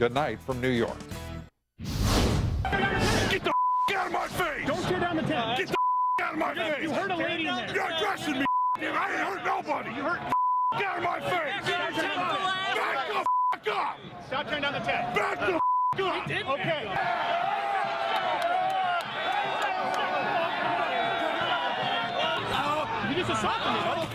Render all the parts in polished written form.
Good night from New York. Get the out of my face! Don't tear down the tent. Get the out of my face! You hurt a lady in there. You're addressing me! I ain't hurt nobody! You hurt out of my face! Back the up! Stop tearing down the tent. Back the up! Okay. You just assaulted me, buddy.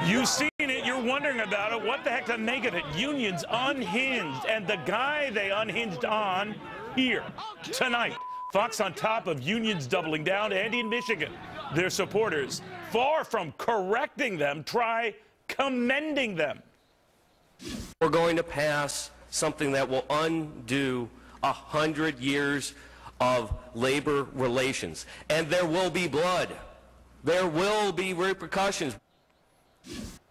You've seen it, you're wondering about it. What the heck to make of it? Unions unhinged, and the guy they unhinged on here tonight. Fox on top of unions doubling down, and in Michigan, their supporters, far from correcting them, try commending them. We're going to pass something that will undo 100 years of labor relations, and there will be blood. There will be repercussions.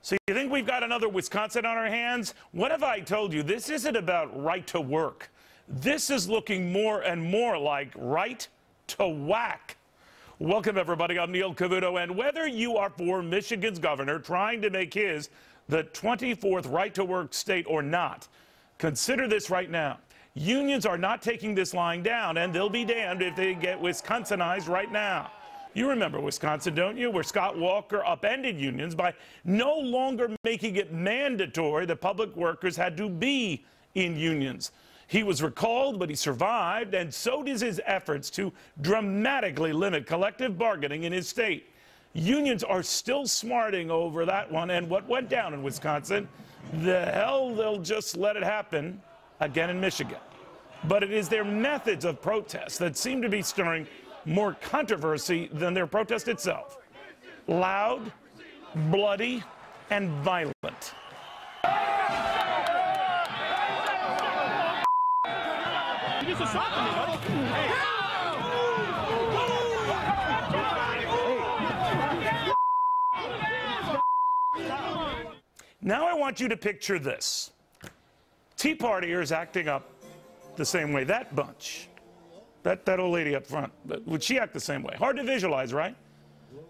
So you think we've got another Wisconsin on our hands? What have I told you? This isn't about right to work. This is looking more and more like right to whack. Welcome, everybody. I'm Neil Cavuto, and whether you are for Michigan's governor trying to make his the 24th right-to-work state or not, consider this right now. Unions are not taking this lying down, and they'll be damned if they get Wisconsinized right now. You remember Wisconsin, don't you, where Scott Walker upended unions by no longer making it mandatory that public workers had to be in unions. He was recalled, but he survived, and so does his efforts to dramatically limit collective bargaining in his state. Unions are still smarting over that one, and what went down in Wisconsin, the hell they'll just let it happen again in Michigan. But it is their methods of protest that seem to be stirring more controversy than their protest itself. Loud, bloody, and violent. You just assaulted me, buddy. Now I want you to picture this. Tea Partiers acting up the same way. That bunch, that old lady up front, would she act the same way? Hard to visualize, right?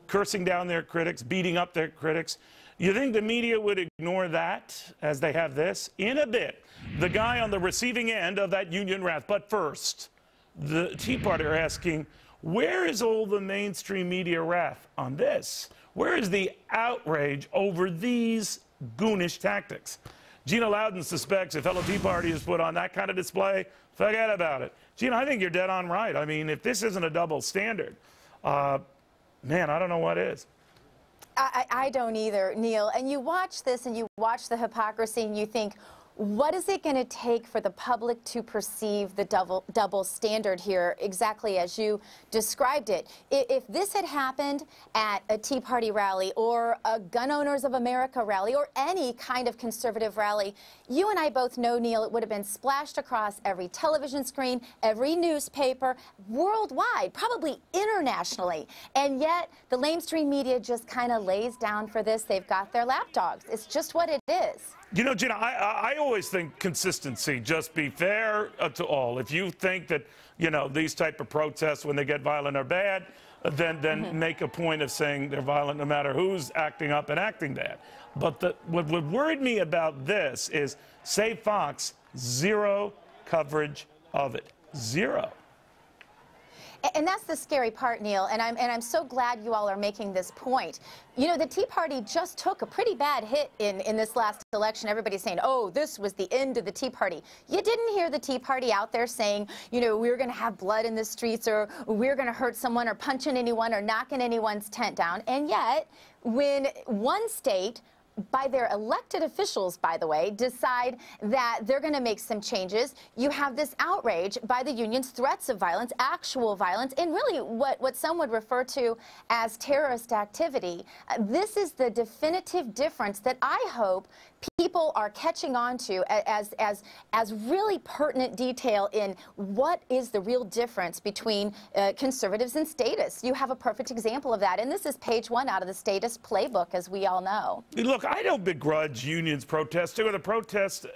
Cursing down their critics, beating up their critics. You think the media would ignore that as they have this? In a bit, the guy on the receiving end of that union wrath. But first, the Tea Party are asking, where is all the mainstream media wrath on this? Where is the outrage over these goonish tactics? Gina Loudon suspects if fellow Tea Party is put on that kind of display, forget about it. Gina, I think you're dead on right. I mean, if this isn't a double standard, man, I don't know what is. I don't either, Neil. And you watch this and you watch the hypocrisy and you think, what is it going to take for the public to perceive the double standard here, exactly as you described it? If this had happened at a Tea Party rally or a Gun Owners of America rally or any kind of conservative rally, you and I both know, Neil, it would have been splashed across every television screen, every newspaper, worldwide, probably internationally. And yet the mainstream media just kind of lays down for this. They've got their lapdogs. It's just what it is. You know, Gina, I always think consistency, just be fair to all. If you think that, you know, these type of protests, when they get violent, are bad, then make a point of saying they're violent no matter who's acting up and acting bad. But what worried me about this is, say Fox, zero coverage of it. Zero. And that's the scary part, Neil, and I'm so glad you all are making this point. You know, the Tea Party just took a pretty bad hit in this last election. Everybody's saying, oh, this was the end of the Tea Party. You didn't hear the Tea Party out there saying, you know, we're going to have blood in the streets, or we're going to hurt someone, or punching anyone, or knocking anyone's tent down. And yet, when one state, by their elected officials, by the way, decide that they're going to make some changes, you have this outrage by the unions, threats of violence, actual violence, and really what some would refer to as terrorist activity. This is the definitive difference that I hope people are catching on to as really pertinent detail in what is the real difference between conservatives and statists. You have a perfect example of that, and this is page 1 out of the statist playbook, as we all know. Look, I don't begrudge unions protesting or the protests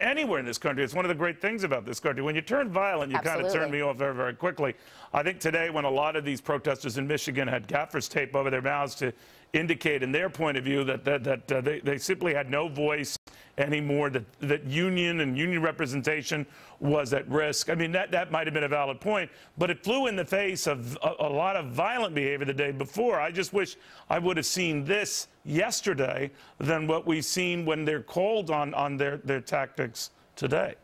anywhere in this country. It's one of the great things about this country. When you turn violent, you kind of turn me off very, very quickly. I think today, when a lot of these protesters in Michigan had gaffer's tape over their mouths to indicate in their point of view that they simply had no voice anymore, that union and union representation was at risk. I mean, that might have been a valid point, but it flew in the face of a lot of violent behavior the day before. I just wish I would have seen this yesterday than what we've seen when they're called on their tactics today.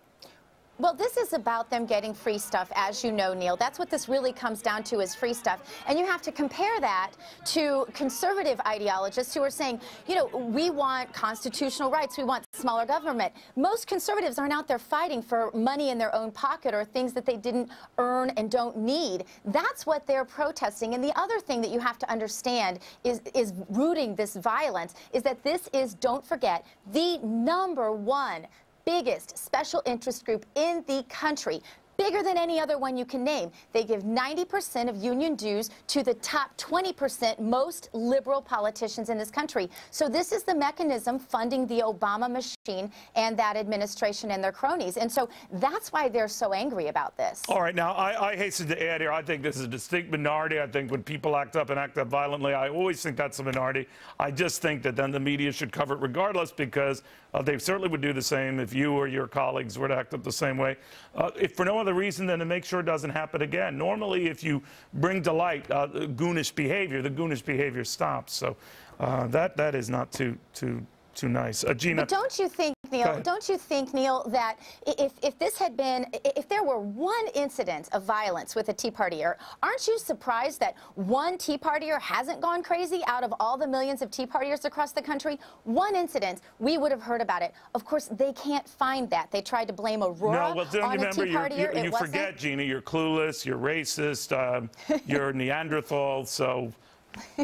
Well, this is about them getting free stuff, as you know, Neil. That's what this really comes down to, is free stuff. And you have to compare that to conservative ideologists who are saying, you know, we want constitutional rights, we want smaller government. Most conservatives aren't out there fighting for money in their own pocket or things that they didn't earn and don't need. That's what they're protesting. And the other thing that you have to understand is rooting this violence is that this is, don't forget, the #1 biggest special interest group in the country, bigger than any other one you can name. They give 90% of union dues to the top 20% most liberal politicians in this country. So this is the mechanism funding the Obama machine and that administration and their cronies. And so that's why they're so angry about this. All right, now, I hasten to add here, I think this is a distinct minority. I think when people act up and act up violently, I always think that's a minority. I just think that then the media should cover it regardless, because they certainly would do the same if you or your colleagues were to act up the same way. If for no other reason than to make sure it doesn't happen again. Normally, if you bring to light goonish behavior, the goonish behavior stops. So that is not too nice. Gina, but don't you think, Neil, that if this had been, if there were one incident of violence with a Tea Partier, aren't you surprised that one Tea Partier hasn't gone crazy out of all the millions of Tea Partiers across the country? One incident, we would have heard about it. Of course, they can't find that. They tried to blame Aurora on a Tea Partier. You forget, Gina, you're clueless, you're racist, you're Neanderthal, so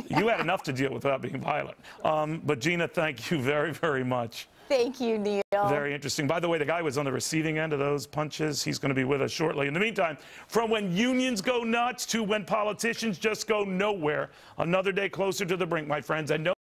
you had enough to deal with without being violent. But Gina, thank you very, very much. Thank you, Neil. Very interesting. By the way, the guy was on the receiving end of those punches. He's going to be with us shortly. In the meantime, from when unions go nuts to when politicians just go nowhere, another day closer to the brink, my friends. And no